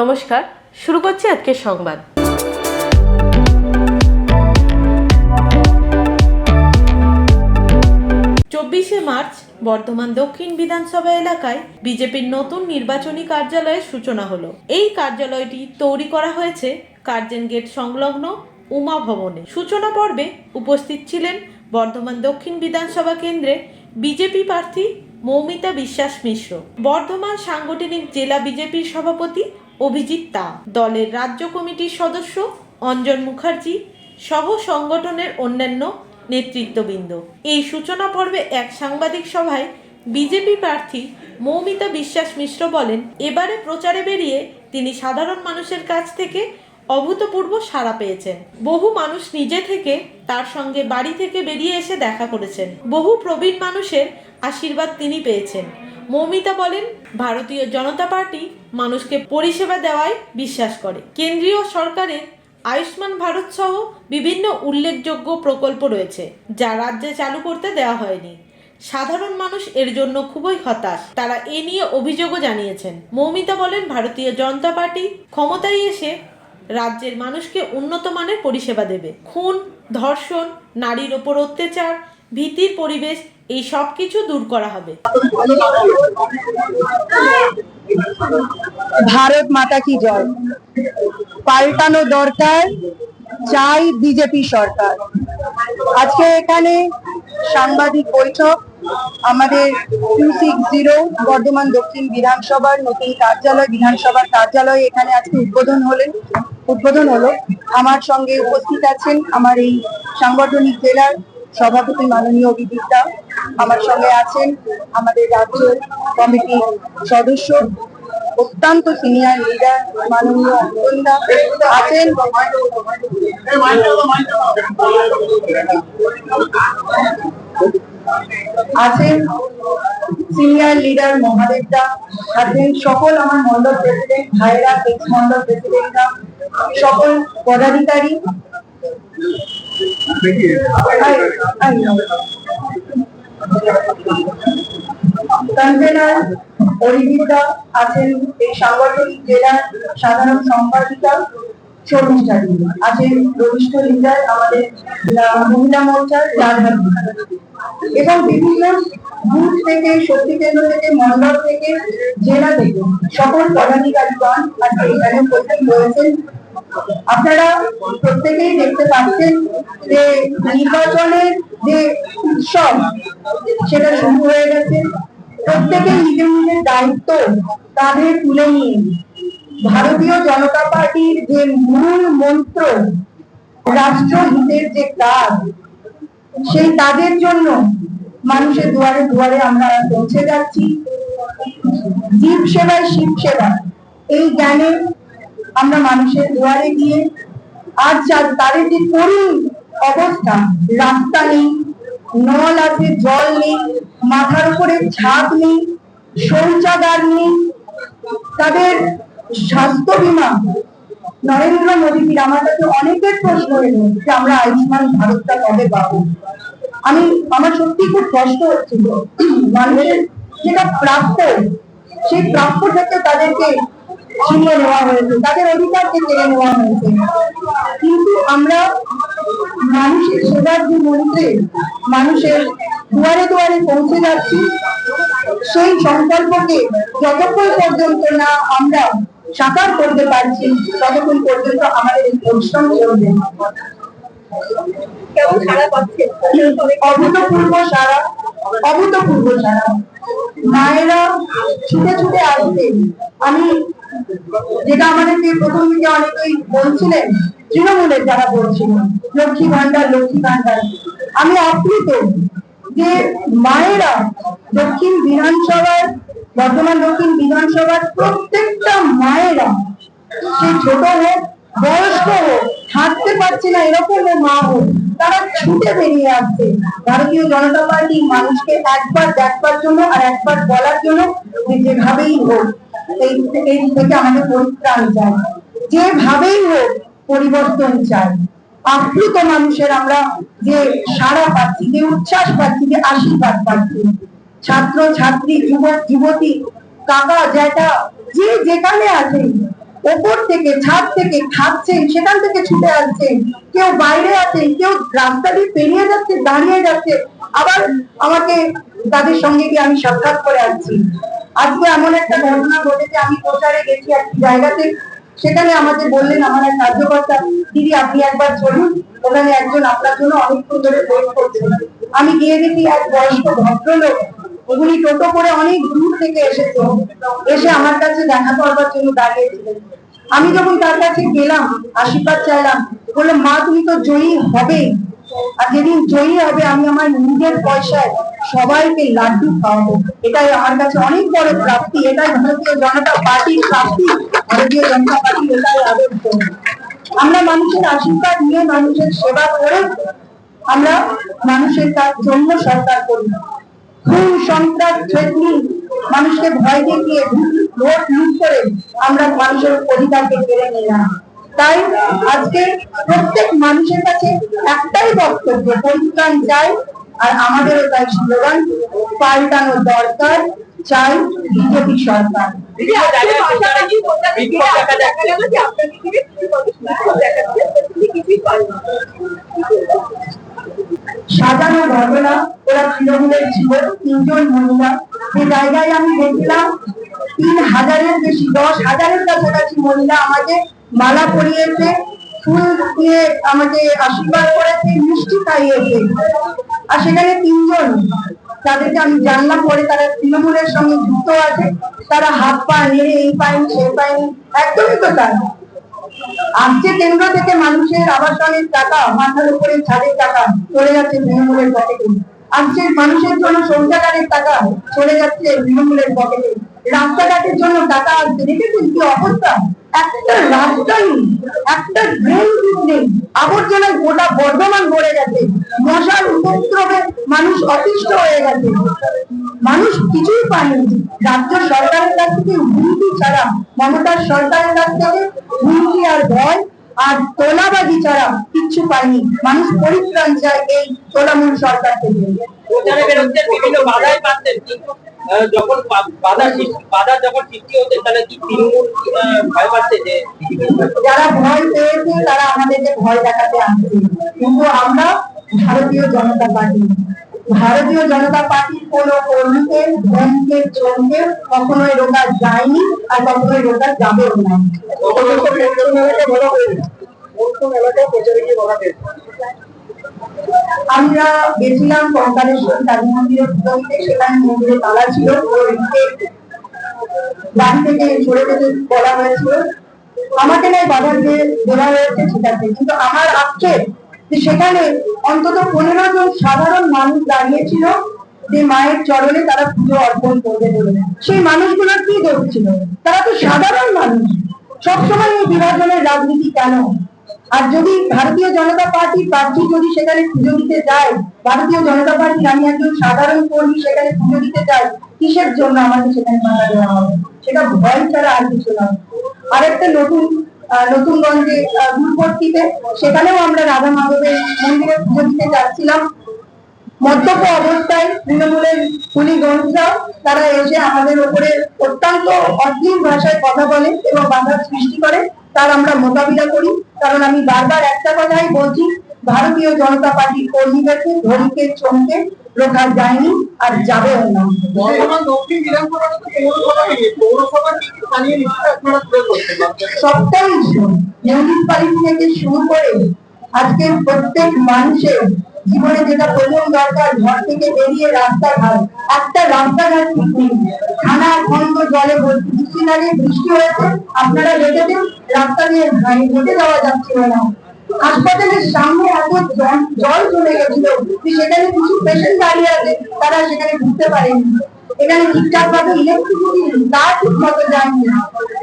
নমস্কার, শুরু করছি আজকের সংবাদ। 24শে মার্চ বর্ধমান দক্ষিণ বিধানসভা এলাকায় বিজেপির নতুন নির্বাচনী কার্যালয়ের সূচনা হলো। এই কার্যালয়টি তৈরি করা হয়েছে কার্জন গেট সংলগ্ন উমা ভবনে। সূচনা পর্বে উপস্থিত ছিলেন বর্ধমান দক্ষিণ বিধানসভা কেন্দ্রে বিজেপি প্রার্থী মৌমিতা বিশ্বাস মিশ্র, বর্ধমান সাংগঠনিক জেলা বিজেপির সভাপতি অভিজিৎ তা, দলের রাজ্য কমিটির সদস্য অঞ্জন মুখার্জি সহ সংগঠনের অন্যান্য নেতৃত্ববৃন্দ। এই সূচনা পর্বে এক সাংবাদিক সভায় বিজেপি প্রার্থী মৌমিতা বিশ্বাস মিশ্র বলেন, এবারে প্রচারে বেরিয়ে তিনি সাধারণ মানুষের কাছ থেকে অভূতপূর্ব সাড়া পেয়েছেন। বহু মানুষ নিজে থেকে তার সঙ্গে বাড়ি থেকে বেরিয়ে এসে দেখা করেছেন। বহু প্রবীণ মানুষের আশীর্বাদ তিনি পেয়েছেন। মৌমিতা বলেন, ভারতীয় জনতা পার্টি মানুষকে পরিষেবা দেওয়ায় বিশ্বাস করে। কেন্দ্রীয় সরকারের আয়ুষ্মান ভারত সহ বিভিন্ন উল্লেখযোগ্য প্রকল্প রয়েছে যা রাজ্যে চালু করতে দেওয়া হয়নি। সাধারণ মানুষ এর জন্য খুবই হতাশ। তারা এ নিয়ে অভিযোগও জানিয়েছেন। মৌমিতা বলেন, ভারতীয় জনতা পার্টি ক্ষমতায় এসে রাজ্যের মানুষকে উন্নত মানের পরিষেবা দেবে। খুন, ধর্ষণ, নারীর ওপর অত্যাচার, ভীতির পরিবেশ, এই সব কিছু দূর করা হবে। ভারত মাতা কি জয়। পাল্টানো দরকার, চাই বিজেপি সরকার। আজকে এখানে সাংবাদিক বৈঠক, আমাদের 260 বর্ধমান দক্ষিণ বিধানসভার নতুন কার্যালয়, বিধানসভার কার্যালয় এখানে আজকে উদ্বোধন হলো। আমার সঙ্গে উপস্থিত আছেন আমার এই সাংগঠনিক জেলার সভাপতি মাননীয় অভিজিৎ দা, আমার সঙ্গে আছেন আমাদের রাজ্য কমিটির সদস্য অত্যন্ত সিনিয়র লিডার মাননীয় অঞ্জন দা আছেন, সিনিয়র লিডার মহাদেব দা আছেন, সকল আমার মন্ডল প্রেসিডেন্ট ভাইরা, এক্স মন্ডল প্রেসিডেন্টরা, সকল পদাধিকারী, কনভেনার অরিজিতা আছেন, এই সাংগঠনিক জেলার সাধারণ সম্পাদিকা শর্মিষ্ঠাদি আছেন, বরিষ্ঠ লিডার আমাদের মহিলা মোর্চার রাধা এবং বিভিন্ন বুথ থেকে, শক্তি কেন্দ্র থেকে, মন্ডল থেকে, জেলা থেকে সকল পদাধিকারীগণ আজকে এখানে উপস্থিত রয়েছেন। আপনারা প্রত্যেকেই দেখতে পাচ্ছেন যে নির্বাচনের যে উৎসব সেটা শুরু হয়ে গেছে। প্রত্যেকে নিজের নিজের দায়িত্ব তাদের তুলে নিয়ে ভারতীয় জনতা পার্টির যে মূল মন্ত্র রাষ্ট্রহিতের যে কাজ, সেই কাজের জন্য মানুষের দুয়ারে দুয়ারে আমরা পৌঁছে যাচ্ছি। জীব সেবায় শিব সেবা, এই জ্ঞানে আমরা মানুষের দুয়ারে গিয়ে আজ তাদের যে করুণ অবস্থা, রাস্তা নেই, নল আছে, জল নেই, মাথার উপরে ছাদ নেই, শৌচাগার নেই, তাদের স্বাস্থ্য বীমা নরেন্দ্র মোদীজির আমার কাছে অনেকের প্রশ্ন এলো যে আমরা আয়ুষ্মান ভারতটা কবে পাবো। আমার সত্যি খুব কষ্ট হচ্ছিল। মানুষের যেটা প্রাপ্য, সেই প্রাপ্যটাকে তাদেরকে ছিনিয়ে নেওয়া হয়েছে, তাদের অধিকারকে কেড়ে নেওয়া হয়েছে। কিন্তু আমরা মানুষের সেবার যে মন্ত্রে মানুষের দুয়ারে দুয়ারে পৌঁছে যাচ্ছি, সেই সংকল্পকে যতক্ষণ পর্যন্ত না আমরা সাকার করতে পারছি ততক্ষণ পর্যন্ত আমাদের এই পরিশ্রম চলবে। কেমন সারা পাচ্ছে? অভূতপূর্ব সারা, অভূতপূর্ব সারা। মায়েরা ছুটে ছুটে আসবে। আমি যেটা আমাদেরকে প্রথম দিকে অনেকেই বলছিলেন, তৃণমূলের যারা বলছিলেন লক্ষ্মী ভান্ডার, লক্ষ্মী ভান্ডার, আমি আপ্লুত যে মায়েরা দক্ষিণ বিধানসভার, বর্তমান দক্ষিণ বিধানসভার প্রত্যেকটা মায়েরা, সে ছোট হোক, বয়স্ক হোক, হাঁটতে পারছে না এরকম মা হোক, তারা ছুটে বেরিয়ে আসছে ভারতীয় জনতা পার্টি মানুষকে একবার দেখবার জন্য আর একবার বলার জন্য যেভাবেই হোক এই থেকে আমাদের পরিত্রাণ চাই, যেভাবেই হোক পরিবর্তন চাই। আপ্লুত মানুষের আমরা যে সাড়া পাচ্ছি, যে উচ্ছ্বাস পাচ্ছি, যে আশীর্বাদ পাচ্ছি, ছাত্র ছাত্রী, যুবক যুবতী, কাকা জ্যাঠা, যে যেখানে আছে ওপর থেকে ছাদ থেকে খাচ্ছেন, সেখান থেকে ছুটে আসছেন, কেউ বাইরে আছেন, কেউ রাস্তা দিয়ে পেরিয়ে যাচ্ছে, দাঁড়িয়ে যাচ্ছে, আবার আমাকে তাদের সঙ্গে গিয়ে আমি সাক্ষাৎ করে আসছি। আজকে এমন একটা ঘটনা ঘটেছে, আমি প্রচারে গেছি এক জায়গাতে, সেখানে আমাদের বললেন আমার এক কার্যকর্তা, দিদি আপনি একবার চলুন, ওখানে একজন আপনার জন্য অনেকক্ষণ ধরে ওয়েট করছেন। আমি গিয়ে দেখি এক বয়স্ক ভদ্রলোক, উনি টোটো করে অনেক দূর থেকে এসেছেন, এসে আমার কাছে দেখা করবার জন্য দাঁড়িয়েছিলেন। আমি যখন তার কাছে গেলাম, আশীর্বাদ চাইলাম, বললাম মা তুমি তো জয়ী হবে, আর যেদিন জয়ী হবে আমি আমার নিজের পয়সায় সবাইকে লাড্ডু খাওয়াবো, এটাই আমার কাছে অনেক বড় প্রাপ্তি, এটাই ভারতীয় জনতা পার্টির প্রাপ্তি, ভারতীয় জনতা পার্টি এটাই আদর্শ। আমরা মানুষের আশীর্বাদ নিয়ে, মানুষের সেবা করে আমরা মানুষের কাজ জন্য সরকার করি। খুন সন্ত্রাস থ্রেটনিং, মানুষকে ভয় দেখিয়ে ভোট লুট করে আমরা মানুষের অধিকারকে কেড়ে নিলাম। তাই আজকে প্রত্যেক মানুষের কাছে একটাই বক্তব্য, পরিত্রাণ চাই, আর আমাদেরও তাই স্লোগান, পাল্টানো দরকার, চাই বিজেপি সরকার। সাজানো ঘটনা, ওরা তৃণমূলের ছিল 3 জন মহিলা, যে জায়গায় আমি দেখলাম 3000-এর বেশি, 10,000-এর কাছাকাছি মহিলা আমাকে মালা পরিয়েছে, ফুল দিয়ে আমাকে আশীর্বাদ করেছে, মিষ্টি খাইয়েছে। আর সেখানে 3 জন, তাদেরকে আমি জানলাম পরে তারা তৃণমূলের সঙ্গে যুক্ত আছে, তারা হাত পা নেড়ে এই পায়নি সে পায়নি, একদমই তো তাই। আজকে কেন্দ্র থেকে মানুষের আবাসনের টাকা, মাথার উপরে ছাদের টাকা চলে যাচ্ছে তৃণমূলের পকেটে। আজকে মানুষের জন্য শৌচাগারের টাকা চলে যাচ্ছে তৃণমূলের পকেটে। রাস্তাঘাটের জন্য টাকা আসছে, দেখেছেন কি অবস্থা? একটা রাস্তা নেই, একটা ড্রেন নেই, আবর্জনায় গোটা বর্ধমান ভরে গেছে, মশার উপদ্রবে মানুষ অতিষ্ঠ হয়ে গেছে, মানুষ কিছুই পায়নি। রাজ্য সরকারের কাছ থেকে হুমকি ছাড়া, মমতার সরকারের কাছ থেকে হুমকি আর ভয় আর তোলাবাজি ছাড়া কিচ্ছু পায়নি। মানুষ পরিত্রাণ চায় এই তোলামূল সরকার থেকে। বিভিন্ন বাধাই পাচ্ছেন, কিন্তু যখন বাধা যখন সৃষ্টি হচ্ছে, তাহলে কি তৃণমূল ভয় পাচ্ছে? যে যারা ভয় পেয়েছে তারা আমাদেরকে ভয় দেখাতে আসছে, কিন্তু আমরা ভারতীয় জনতা পার্টি, ভারতীয় জনতা পার্টির কোন কর্মীকে ধনকে চমকে কখনোই রোকা যায়নি, আর কখনোই রোকা যাবেও না। আমরা গেছিলাম কঙ্কালেশ্বর কালী মন্দিরের ভিতরে, সেখানে মন্দিরে তালা ছিল, বাড়ি থেকে সরে যেতে বলা হয়েছিল, আমাকে নাই বাধা দিয়ে দেওয়া হয়েছে, ঠিক আছে, কিন্তু আমার আক্ষেপ যে সেখানে অন্তত 15 জন সাধারণ মানুষ দাঁড়িয়েছিল, যে মায়ের চরণে তারা পুজো অর্পণ করবে বলে। সেই মানুষগুলোর কি দোষ ছিল? তারা তো সাধারণ মানুষ। সবসময় এই বিভাজনের রাজনীতি কেন? আর যদি ভারতীয় জনতা পার্টি প্রার্থী যদি সেখানে পুজো দিতে যায়, ভারতীয় জনতা পার্টি আমি একজন সাধারণ কর্মী সেখানে পুজো দিতে যাই, কিসের জন্য আমাকে সেখানে বাধা দেওয়া হবে? সেটা ভয় ছাড়া আর কিছু নয়। আরেকটা নতুনগঞ্জে দূরবর্তীতে, সেখানেও আমরা রাধা মাধবের মন্দিরে পুজো দিতে যাচ্ছিলাম, মদ্যপ অবস্থায় তৃণমূলের খুনি গণসা তারা এসে আমাদের উপরে অত্যন্ত অশ্লীল ভাষায় কথা বলে এবং বাধার সৃষ্টি করে, তার আমরা মোকাবিলা করি। কারণ আমি বারবার একটা কথাই বলছি, ভারতীয় জনতা পার্টির কর্মীদেরকে ধরিকে চমকে রোখা যায়নি, আর যাবেও না। সবটাই মিউনিসিপালিটি থেকে শুরু করে আজকে প্রত্যেক মানুষের জীবনে যেটা প্রথম দরকার, ঘর থেকে বেরিয়ে রাস্তাঘাট, একটা রাস্তাঘাট ঠিক নেই, খানা খন্ড জলে ভর্তি। কিছুদিন আগে বৃষ্টি হয়েছে, আপনারা দেখেছেন রাস্তা দিয়ে হেঁটে যাওয়া যাচ্ছিল না। হাসপাতালের সামনে এত জল চলে গেছিল, সেখানে কিছু পেশেন্ট দাঁড়িয়ে আছে, তারা সেখানে ঢুকতে পারেনি। এখানে ঠিকঠাক ভাবে ইলেকট্রিসিটি তার ঠিক মতো যায়নি,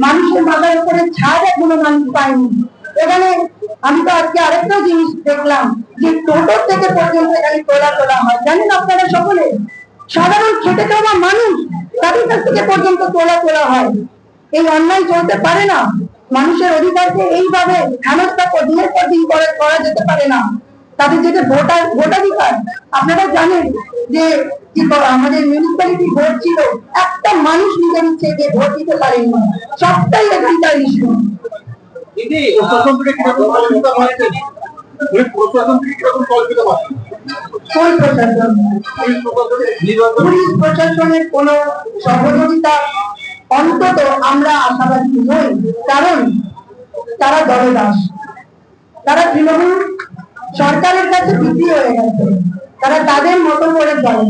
মানুষের মাথার উপরে ছাদ এখনো মানুষ পায়নি। এখানে আমি তো আজকে আরেকটা জিনিস দেখলাম, যে টোটো থেকে পর্যন্ত এখানে তোলা হয়, জানেন আপনারা সকলে, সাধারণ খেটে খাওয়া মানুষ, তাদের কাছ থেকে পর্যন্ত তোলা হয়। এই অন্যায় চলতে পারে না। মানুষের অধিকারকে এইভাবে হেনস্থা দিনের পর দিন করা যেতে পারে না। তাদের যেটা ভোটাধিকার, আপনারা জানেন যে আমাদের মিউনিসিপ্যালিটি ভোট ছিল, একটা মানুষ নিজের ইচ্ছে যে ভোট দিতে পারেনি, সবটাই এখানকার ইস্যু। দিদি প্রশাসন থেকে কিরকম সহযোগিতা পাচ্ছেন? প্রশাসন থেকে কিরকম সহযোগিতা পাচ্ছেন? কোন প্রশাসন? পুলিশ প্রশাসন, পুলিশ প্রশাসনের কোনো সহযোগিতা অন্তত আমরা আশাবাদী নই, কারণ তারা দলদাস, তারা তৃণমূল সরকারের কাছে বিক্রি হয়ে গেছে, তারা তাদের মতো করে চলে।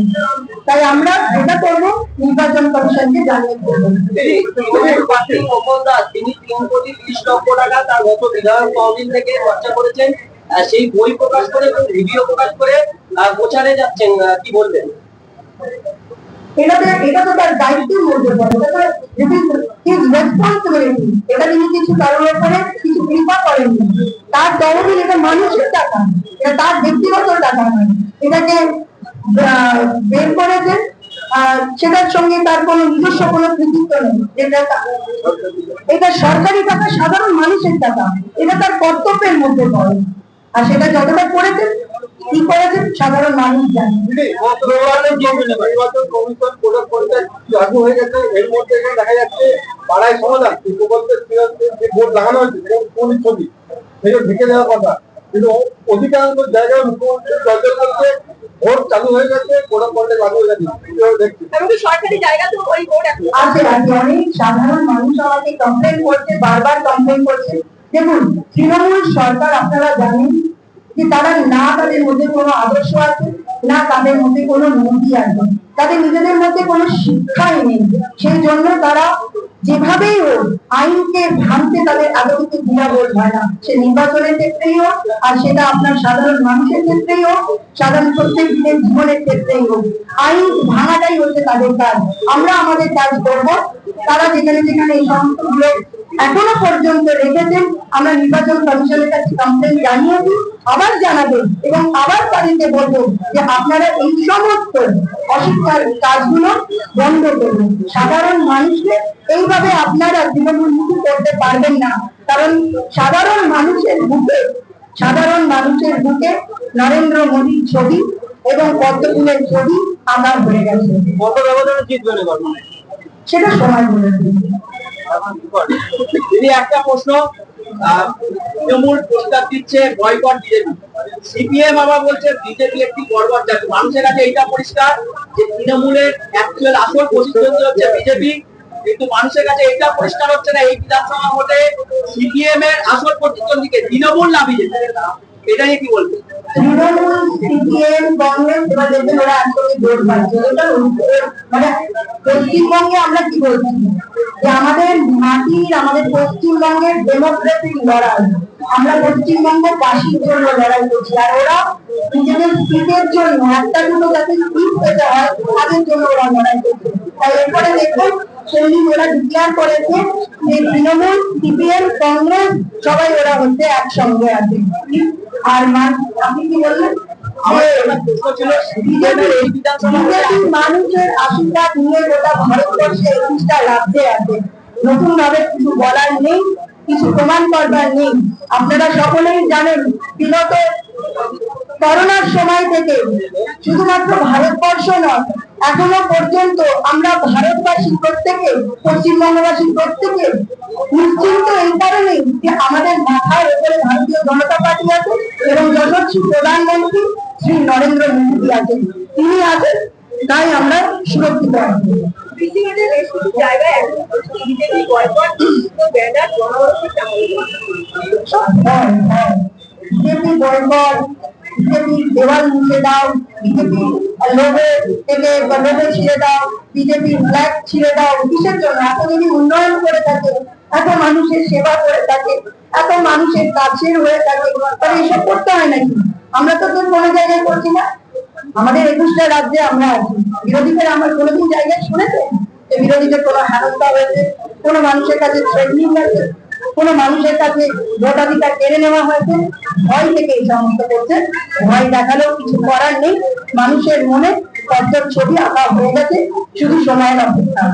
তাই আমরা এটা করবো, নির্বাচন কমিশনকে জানিয়ে দেবো। তিনি 3 কোটি 30 লক্ষ টাকা তার গত বিধায়ক তহবিল থেকে খরচা করেছেন, সেই বই প্রকাশ করে এবং ভিডিও প্রকাশ করে প্রচারে যাচ্ছেন, কি বলবেন? এটা তো তার দায়িত্বের মধ্যে পড়ে, রেসপন্সিবিলিটি। এটা তিনি কিছু কারোর উপরে কিছু কৃপা করেননি, তার তহবিল, এটা মানুষের টাকা, এটা তার ব্যক্তিগত টাকা নয়। এটাকে বের করেছেন, সেটার সঙ্গে তার কোনো নিজস্ব কোনো কৃতিত্ব নেই। এটা সরকারি টাকা, সাধারণ মানুষের টাকা, এটা তার কর্তব্যের মধ্যে পড়ে। আর সেটা যতটা করেছেন, কি করেছেন, সাধারণ মানুষ জানে। নির্বাচন কমিশন প্রয়োগ করতে লাগু হয়ে গেছে, এর মধ্যে দেখা যাচ্ছে পাড়ায় সমাধান যে ভোট লাগানো হয়েছে কোন ছবি সেটা ঢেকে দেওয়ার কথা, কিন্তু অধিকাংশ জায়গায় মুখ্যমন্ত্রী জর্জর করছে ভোট চালু হয়ে গেছে, প্রয়োগ করতে লাগু হয়ে গেছে। সরকারি জায়গা তো ওই ভোট আছে। অনেক সাধারণ মানুষ আমাকে কমপ্লেন করছে, বারবার কমপ্লেন করছে। দেখুন, তৃণমূল সরকার, আপনারা জানেন যে তারা না তাদের মধ্যে কোনো আদর্শ আছে, না তাদের মধ্যে কোনো নীতি আছে, তাদের নিজেদের মধ্যে কোনো শিক্ষাই নেই। সেই জন্য তারা যেভাবেই হোক আইনকে ভাঙতে তাদের আগে থেকে দ্বিধাবোধ হয় না। সে নির্বাচনের ক্ষেত্রেই হোক, আর সেটা আপনার সাধারণ মানুষের ক্ষেত্রেই হোক, সাধারণ প্রত্যেক দিনের জীবনের ক্ষেত্রেই হোক, আইন ভাঙাটাই হচ্ছে তাদের কাজ। আমরা আমাদের কাজ করব। তারা যেখানে যেখানে এই সমস্তগুলো এখনো পর্যন্ত রেখেছেন, আমরা নির্বাচন কমিশনের কাছে কমপ্লেন জানিয়েছি, আবার জানাবো এবং আবার তাদেরকে বলবো যে আপনারা এই সমস্ত অশিক্ষার কাজগুলো বন্ধ করুন। সাধারণ মানুষকে এইভাবে আপনারা তৃণমূলমুখী করতে পারবেন না, কারণ সাধারণ মানুষের বুকে নরেন্দ্র মোদীর ছবি এবং পদ্মফুলের ছবি আঁকা হয়ে গেছে। কত ব্যবধানে জিতবেন এবার? সেটা সময় বলেছে। দিদি, একটা প্রশ্ন, তৃণমূল প্রস্তাব দিচ্ছে বয়কট বিজেপি, সিপিএম আবার বলছে বিজেপি একটি বর্বর জাতি। মানুষের কাছে এটা পরিষ্কার যে তৃণমূলের অ্যাকচুয়াল আসল প্রতিদ্বন্দ্বী হচ্ছে বিজেপি, কিন্তু মানুষের কাছে এটা পরিষ্কার হচ্ছে না এই বিধানসভা ভোটে সিপিএম এর আসল প্রতিদ্বন্দ্বীকে তৃণমূল না বিজেপি। এটা নিয়ে কি বলবেন? তৃণমূল, সিপিএম, কংগ্রেস, এবার দেখবেন ওরা একসঙ্গে জোট বাঁধছে। মানে পশ্চিমবঙ্গে আমরা কি বলছি যে আমাদের মাটির, আমাদের পশ্চিমবঙ্গের ডেমোক্রেসির লড়াই, আমরা পশ্চিমবঙ্গবাসীর জন্য লড়াই করছি, আর ওরা নিজেদের সিটের জন্য, একটা দুটো যাতে সিট পেতে হয় তাদের জন্য ওরা লড়াই করছে। তাই এরপরে দেখবেন সেদিন ওরা ডিক্লেয়ার করেছে যে তৃণমূল, সিপিএম, কংগ্রেস সবাই ওরা হচ্ছে একসঙ্গে আছে। আর আপনি কি বললেন? মানুষের আশীর্বাদ নিয়ে গোটা ভারতবর্ষে 21টা রাজ্যে আছে। নতুন ভাবে কিছু বলার নেই, কিছু প্রমাণ করবার নেই। আপনারা সকলেই জানেন, বিগত করোনার সময় থেকে শুধুমাত্র ভারতবর্ষ নয়, এখনো পর্যন্ত আমরা ভারতবাসী প্রত্যেকে, পশ্চিমবঙ্গবাসী প্রত্যেকে নিশ্চিন্ত এই কারণেই যে আমাদের মাথার উপরে ভারতীয় জনতা পার্টি আছে এবং যশস্বী প্রধানমন্ত্রী শ্রী নরেন্দ্র মোদী আছেন। তিনি আছেন, তাই আমরা সুরক্ষিত আছি। জায়গায় BJP boycott, banner, BJP boycott, BJP দেওয়াল মুছে দাও, বিজেপি লোগো থেকে লোগো ছিঁড়ে দাও, বিজেপি ফ্ল্যাগ ছিঁড়ে দাও, কিসের জন্য? এত যদি উন্নয়ন করে থাকে, এত মানুষের সেবা করে থাকে, এত মানুষের কাছের হয়ে থাকে, তাহলে এসব করতে হয় নাকি? আমরা তো কোনো জায়গায় করছি না। আমাদের 21টা রাজ্যে আমরা আছি। বিরোধীদের আমার কোনোদিন জায়গায় শুনেছেন যে বিরোধীদের কোনো হেনস্থা হয়েছে, কোনো মানুষের কাছে থ্রেটনিং হয়েছে, কোনো মানুষের কাছে ভোটাধিকার কেড়ে নেওয়া হয়েছে? ভয় থেকে এই সমস্ত করছে। ভয় দেখালেও কিছু করার নেই। মানুষের মনে কর্তব্য ছবি আঁকা হয়ে গেছে, শুধু সময়ের অপেক্ষা।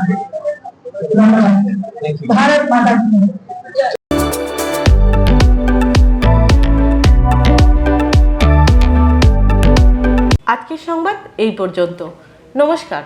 ধন্যবাদ। ভারত মাতা কি জয়। আজকের সংবাদ এই পর্যন্ত। নমস্কার।